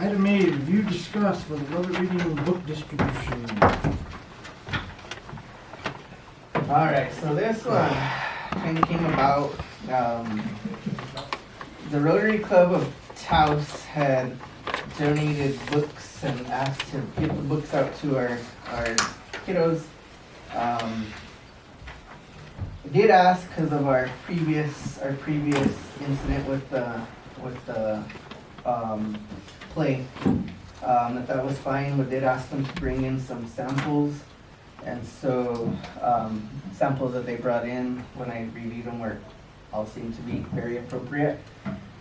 Item A, review, discuss for the Robert Reading book distribution. Alright, so this one kind of came about, the Rotary Club of Taos had donated books and asked to get the books out to our kiddos. I did ask because of our previous incident with the play, that was fine, but did ask them to bring in some samples. And so, samples that they brought in, when I reviewed them, all seemed to be very appropriate.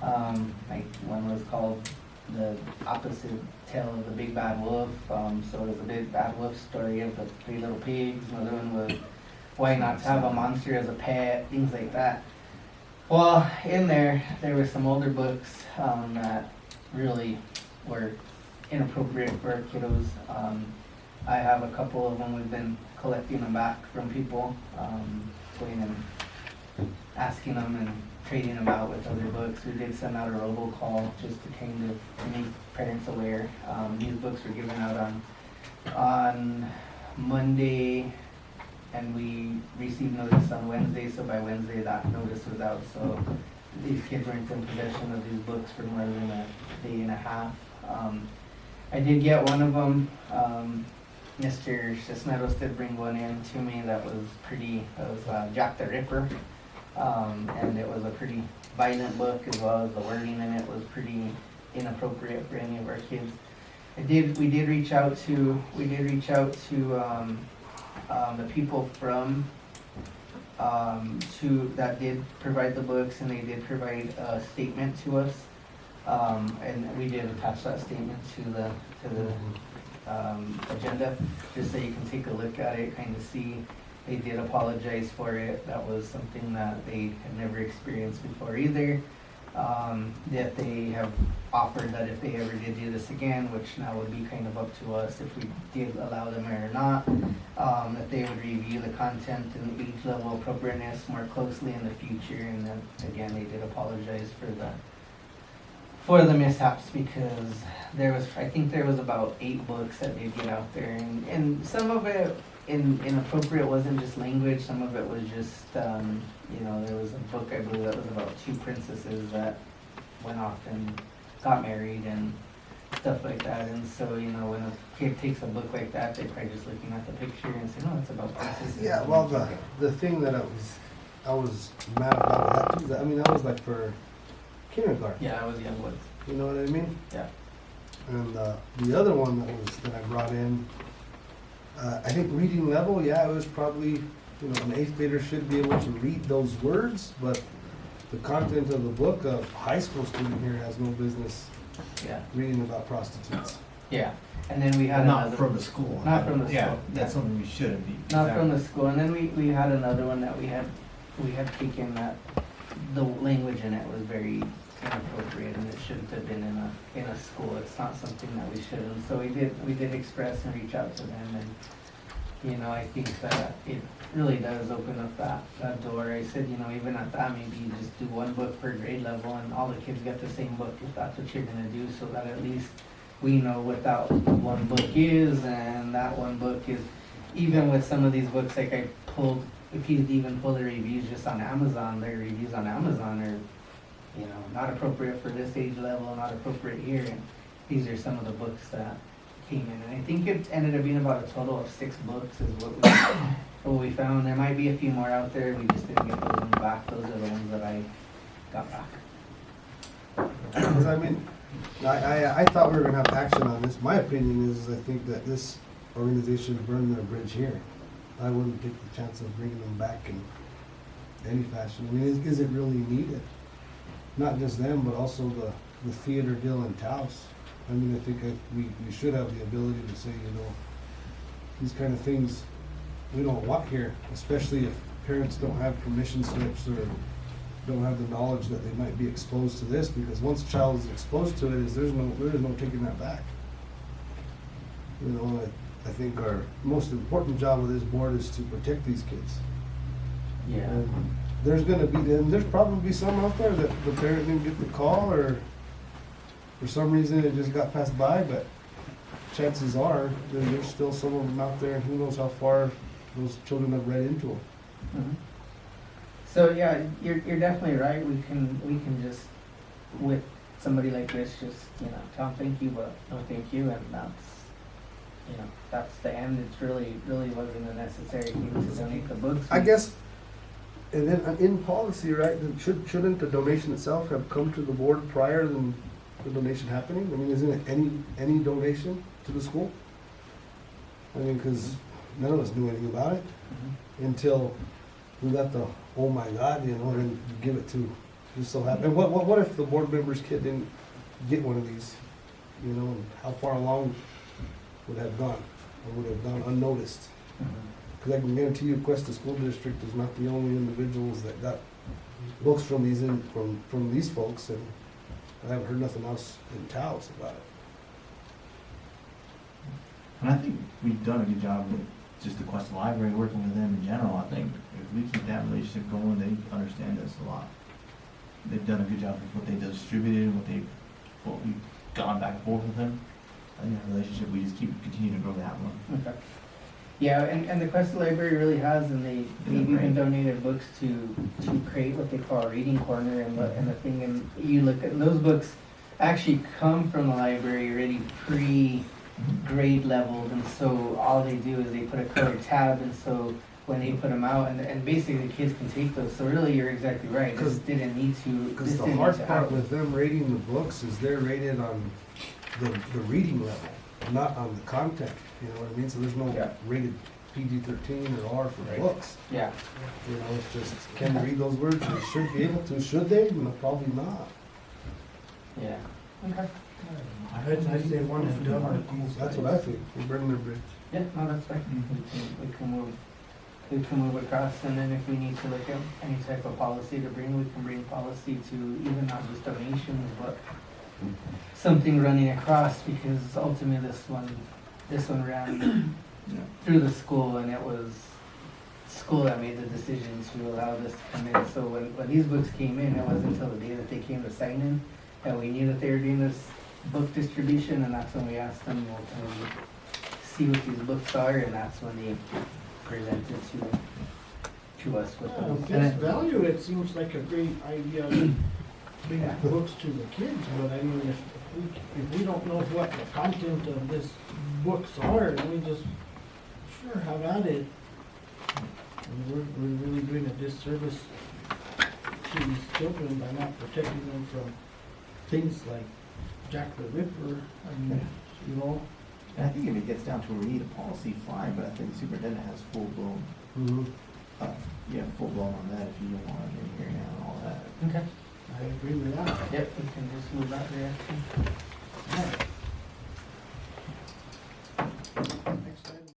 Like one was called The Opposite Tale of the Big Bad Wolf. So it was a big bad wolf story of the 3 little pigs. Another one was why not have a monster as a pet, things like that. Well, in there were some older books that really were inappropriate for our kiddos. I have a couple of them. We've been collecting them back from people, going and asking them and trading them out with other books. We did send out a robocall just to kind of make parents aware. These books were given out on Monday, and we received notice on Wednesday, so by Wednesday that notice was out. So these kids weren't in possession of these books for more than a day and a half. I did get one of them. Mr. Cisneros did bring one in to me that was Jack the Ripper. And it was a pretty violent book, as well as the wording in it was pretty inappropriate for any of our kids. We did reach out to the people from that did provide the books, and they did provide a statement to us, and we did attach that statement to the agenda, just so you can take a look at it, kind of see. They did apologize for it. That was something that they had never experienced before either. That they have offered that if they ever did do this again, which now would be kind of up to us if we did allow them or not, that they would review the content and the age level appropriateness more closely in the future. And then again, they did apologize for the mishaps, because I think there was about 8 books that did get out there, and some of it inappropriate wasn't just language. Some of it was just, there was a book, I believe, that was about 2 princesses that went off and got married and stuff like that. And so, when a kid takes a book like that, they're probably just looking at the picture and saying, "Oh, it's about princesses." Yeah, well, the thing that I was mad about that too, I was like for kindergarten. Yeah, I was young ones. You know what I mean? Yeah. And the other one that I brought in, I think reading level, it was probably, an 8th grader should be able to read those words, but the content of the book, a high school student here has no business reading about prostitutes. Yeah, and then we had Not from the school. Not from the school. Yeah, that's something we shouldn't be. Not from the school. And then we had another one that we had taken that the language in it was very inappropriate, and it shouldn't have been in a school. It's not something that we should. And so we did express and reach out to them, and I think that it really does open up that door. I said, even at that, maybe you just do 1 book per grade level, and all the kids get the same book if that's what you're gonna do, so that at least we know what that 1 book is, and that 1 book is, even with some of these books, like if you even pull the reviews just on Amazon, their reviews on Amazon are, not appropriate for this age level, not appropriate here, and these are some of the books that came in. And I think it ended up being about a total of 6 books is what we found. There might be a few more out there, we just didn't get those ones back. Those are the ones that I got back. Because I thought we were gonna have action on this. My opinion is I think that this organization burned their bridge here. I wouldn't take the chance of bringing them back in any fashion. Is it really needed? Not just them, but also the theater deal in Taos. I think we should have the ability to say, these kind of things we don't want here, especially if parents don't have permission slips or don't have the knowledge that they might be exposed to this, because once a child is exposed to it, there is no taking that back. I think our most important job with this board is to protect these kids. Yeah. And there's probably some out there that the parent didn't get the call, or for some reason it just got passed by, but chances are that there's still some of them out there, and who knows how far those children have read into them. Mhm. So, yeah, you're definitely right, we can just, with somebody like this, just, tell them thank you, but no thank you, and that's the end. It's really wasn't a necessary thing to donate the books. I guess, and then in policy, right, then shouldn't the donation itself have come to the board prior than the donation happening? I mean, isn't it any donation to the school? I mean, because none of us knew anything about it Mhm. until we got the, oh my God, and give it to, just so happen. And what if the board member's kid didn't get one of these? And how far along would have gone, or would have gone unnoticed? Mhm. Because I can guarantee you, Questa School District is not the only individuals that got books from these folks, and I haven't heard nothing else in Taos about it. And I think we've done a good job with just the Questa Library, working with them in general. I think if we keep that relationship going, they understand us a lot. They've done a good job with what they distributed, what we've gone back and forth with them. I think that relationship, we just continue to grow that one. Okay. Yeah, and the Questa Library really has, and they've even donated books to create what they call a reading corner, and the thing, and you look at, those books actually come from the library already pre-grade leveled, and so all they do is they put a colored tab, and so when they put them out, and basically the kids can take those, so really you're exactly right, this didn't need to. Because the hard part with them rating the books is they're rated on the reading level, not on the content, you know what I mean? So there's no Yeah. rated PG-13 or R for Right. books. Yeah. It's just, can they read those words? They should be able to. Should they? No, probably not. Yeah. Okay. I say one and done. That's what I think. We're burning their bridge. Yeah, no, that's fine. We can move across, and then if we need to look at any type of policy to bring, we can bring policy to even not just donations, but something running across, because ultimately this one ran through the school, and it was school that made the decision to allow this to come in. So when these books came in, it wasn't until the day that they came to sign in that we knew that they were doing this book distribution, and that's when we asked them, well, can we see what these books are, and that's when they presented to us with Well, them. face value, it seems like a great idea to bring Yeah. books to the kids, but I mean, if we don't know what the content of this books are, then we just, sure, have at it. And we're really doing a disservice to these children by not protecting them from things like Jack the Ripper, And I think if it gets down to where we need a policy, fine, but I think the superintendent has full-blown, full-blown on that if you don't want to hear now and all that. Okay. I agree with that. Yep, we can just move that direction. Alright.